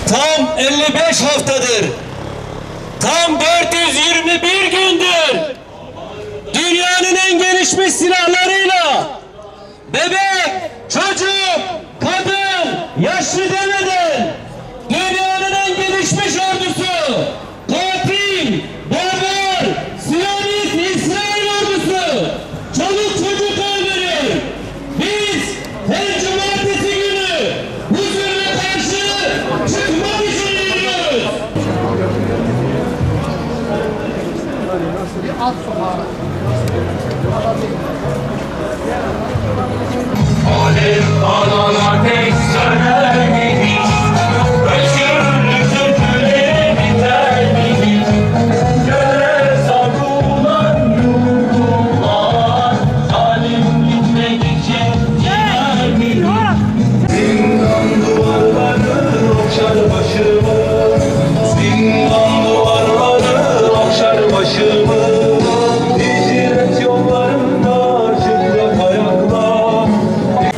Tam 55 haftadır, tam 421 gündür dünyanın en gelişmiş silahlarıyla bebek, çocuk, kadın, yaşlı demeden dünyanın en gelişmiş ordusu, katil, barbar, Siyonist İsrail ordusu çoluk çocuk öldürür. Biz her cumartesi günü bu zulme karşı çıkmak için yürüyoruz. Alev alana tek söner mi hiç? Özgürlük sürtüleri biter mi hiç? Göre savrulan yumruklar, zalim gitmek için gider mi hiç? Zindan duvarları okşar başımı, zindan duvarları okşar başımı. Hicret yollarında çıplak ayaklar.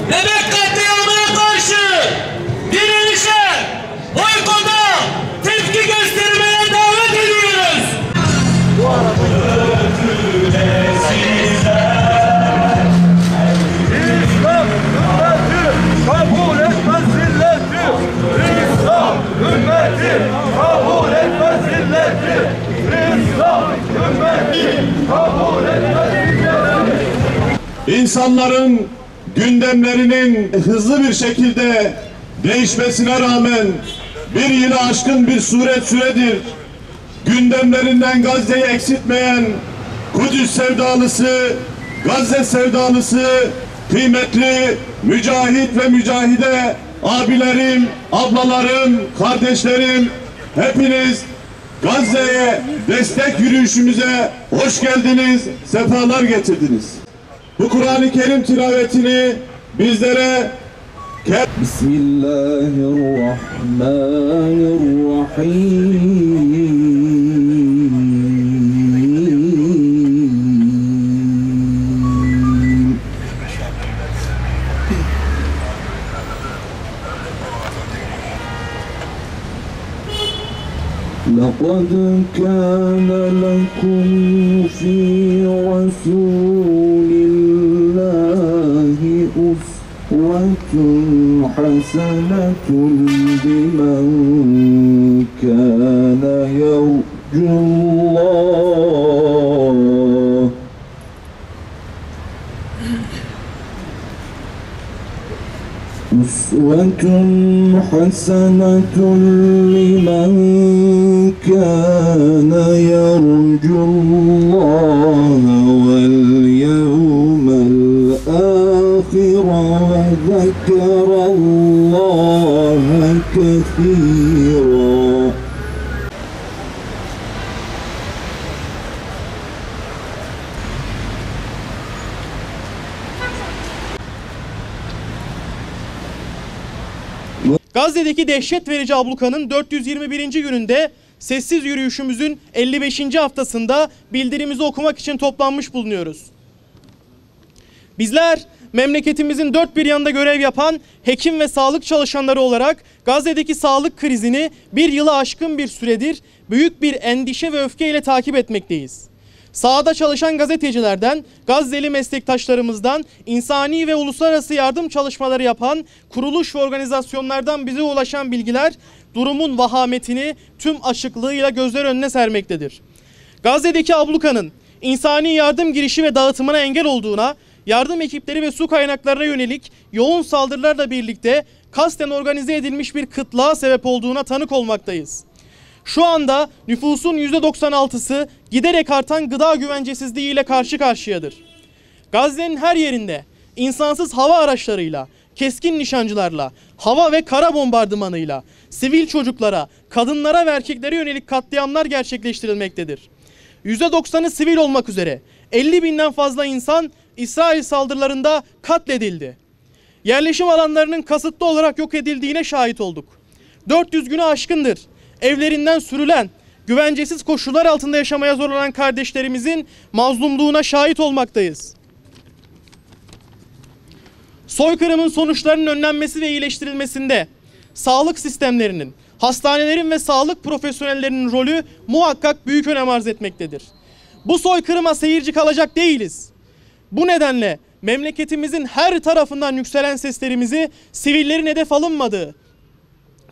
Bebek katliamına karşı direnişe, boykota, tepki göstermeye davet ediyoruz. İslam ümmeti kabul etmez zilleti. İslam ümmeti kabul etmez zilleti. İslam ümmeti kabul etmez zilleti. İnsanların gündemlerinin hızlı bir şekilde değişmesine rağmen bir yılı aşkın bir süredir gündemlerinden Gazze'yi eksiltmeyen Kudüs sevdalısı, Gazze sevdalısı, kıymetli mücahit ve mücahide abilerim, ablalarım, kardeşlerim, hepiniz Gazze'ye destek yürüyüşümüze hoş geldiniz, sefalar getirdiniz. Bu Kur'an-ı Kerim tilavetini bizlere Bismillahirrahmanirrahim. لقد كان لكم في رسول الله أسوة حسنة لمن كان يرجو الله أسوة حسنة لمن كان يرجو الله واليوم الآخر وذكر الله كثيرا. Gazze'deki dehşet verici ablukanın 421. gününde sessiz yürüyüşümüzün 55. haftasında bildirimizi okumak için toplanmış bulunuyoruz. Bizler memleketimizin dört bir yanında görev yapan hekim ve sağlık çalışanları olarak Gazze'deki sağlık krizini bir yılı aşkın bir süredir büyük bir endişe ve öfkeyle takip etmekteyiz. Sahada çalışan gazetecilerden, Gazze'li meslektaşlarımızdan, insani ve uluslararası yardım çalışmaları yapan kuruluş ve organizasyonlardan bize ulaşan bilgiler durumun vahametini tüm açıklığıyla gözler önüne sermektedir. Gazze'deki ablukanın insani yardım girişi ve dağıtımına engel olduğuna, yardım ekipleri ve su kaynaklarına yönelik yoğun saldırılarla birlikte kasten organize edilmiş bir kıtlığa sebep olduğuna tanık olmaktayız. Şu anda nüfusun %96'sı giderek artan gıda güvencesizliği ile karşı karşıyadır. Gazze'nin her yerinde insansız hava araçlarıyla, keskin nişancılarla, hava ve kara bombardımanıyla, sivil çocuklara, kadınlara ve erkeklere yönelik katliamlar gerçekleştirilmektedir. %90'ı sivil olmak üzere 50 binden fazla insan İsrail saldırılarında katledildi. Yerleşim alanlarının kasıtlı olarak yok edildiğine şahit olduk. 400 günü aşkındır evlerinden sürülen, güvencesiz koşullar altında yaşamaya zorlanan kardeşlerimizin mazlumluğuna şahit olmaktayız. Soykırımın sonuçlarının önlenmesi ve iyileştirilmesinde sağlık sistemlerinin, hastanelerin ve sağlık profesyonellerinin rolü muhakkak büyük önem arz etmektedir. Bu soykırıma seyirci kalacak değiliz. Bu nedenle memleketimizin her tarafından yükselen seslerimizi sivillerin hedef alınmadığı,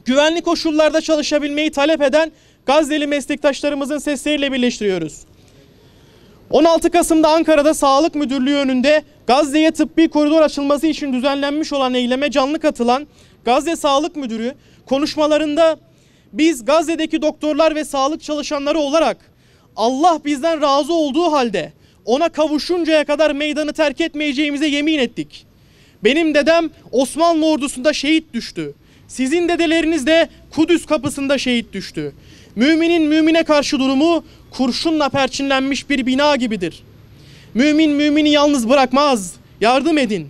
güvenli koşullarda çalışabilmeyi talep eden Gazze'li meslektaşlarımızın sesleriyle birleştiriyoruz. 16 Kasım'da Ankara'da Sağlık Müdürlüğü önünde Gazze'ye tıbbi koridor açılması için düzenlenmiş olan eyleme canlı katılan Gazze Sağlık Müdürü konuşmalarında biz Gazze'deki doktorlar ve sağlık çalışanları olarak Allah bizden razı olduğu halde ona kavuşuncaya kadar meydanı terk etmeyeceğimize yemin ettik. Benim dedem Osmanlı ordusunda şehit düştü. Sizin dedeleriniz de Kudüs kapısında şehit düştü. Müminin mümine karşı durumu kurşunla perçinlenmiş bir bina gibidir. Mümin mümini yalnız bırakmaz, yardım edin.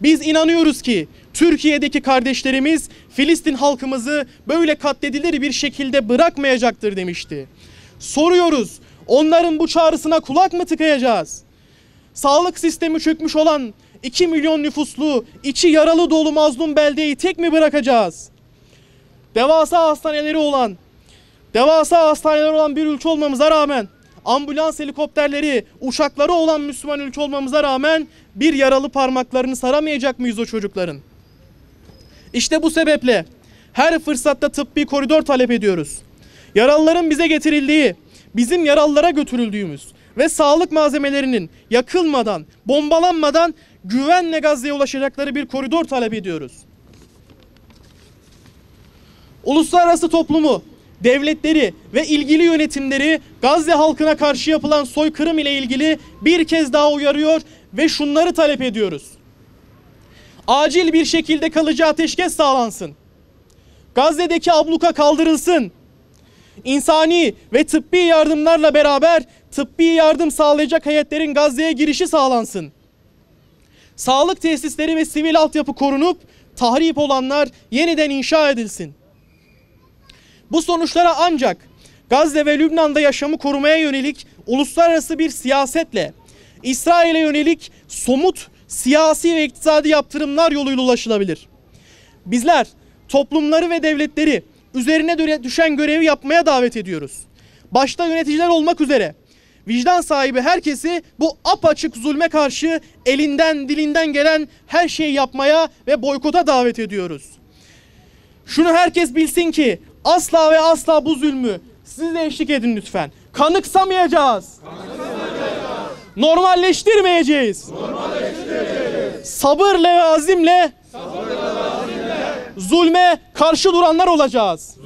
Biz inanıyoruz ki Türkiye'deki kardeşlerimiz Filistin halkımızı böyle katledilir bir şekilde bırakmayacaktır demişti. Soruyoruz, onların bu çağrısına kulak mı tıkayacağız? Sağlık sistemi çökmüş olan 2 milyon nüfuslu, içi yaralı dolu mazlum beldeyi tek mi bırakacağız? Devasa hastaneleri olan bir ülke olmamıza rağmen, ambulans helikopterleri, uçakları olan Müslüman ülke olmamıza rağmen bir yaralı parmaklarını saramayacak mıyız o çocukların? İşte bu sebeple her fırsatta tıbbi koridor talep ediyoruz. Yaralıların bize getirildiği, bizim yaralılara götürüldüğümüz ve sağlık malzemelerinin yakılmadan, bombalanmadan güvenle Gazze'ye ulaşacakları bir koridor talep ediyoruz. Uluslararası toplumu, devletleri ve ilgili yönetimleri Gazze halkına karşı yapılan soykırım ile ilgili bir kez daha uyarıyor ve şunları talep ediyoruz. Acil bir şekilde kalıcı ateşkes sağlansın. Gazze'deki abluka kaldırılsın. İnsani ve tıbbi yardımlarla beraber tıbbi yardım sağlayacak heyetlerin Gazze'ye girişi sağlansın. Sağlık tesisleri ve sivil altyapı korunup tahrip olanlar yeniden inşa edilsin. Bu sonuçlara ancak Gazze ve Lübnan'da yaşamı korumaya yönelik uluslararası bir siyasetle İsrail'e yönelik somut siyasi ve iktisadi yaptırımlar yoluyla ulaşılabilir. Bizler toplumları ve devletleri üzerine düşen görevi yapmaya davet ediyoruz. Başta yöneticiler olmak üzere vicdan sahibi herkesi bu apaçık zulme karşı elinden dilinden gelen her şeyi yapmaya ve boykota davet ediyoruz. Şunu herkes bilsin ki asla ve asla bu zulmü siz de eşlik edin lütfen. Kanıksamayacağız. Normalleştirmeyeceğiz. Sabırla ve azimle zulme karşı duranlar olacağız.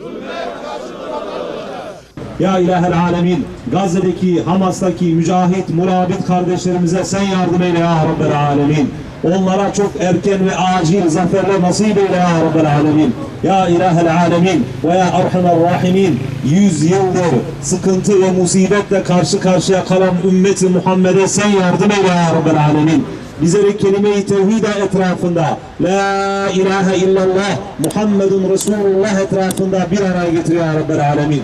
Ya ilahel alemin, Gazze'deki, Hamas'taki mücahit, murabit kardeşlerimize sen yardım eyle ya Rabbel alemin. Onlara çok erken ve acil zaferler nasip eyle ya Rabbel alemin. Ya ilahel alemin ve ya erhamer rahimin. 100 yıldır sıkıntı ve musibetle karşı karşıya kalan ümmeti Muhammed'e sen yardım eyle ya Rabbel alemin. Bizleri kelime-i tevhid etrafında, la ilahe illallah Muhammedun Resulullah etrafında bir araya getir ya Rabbel alemin.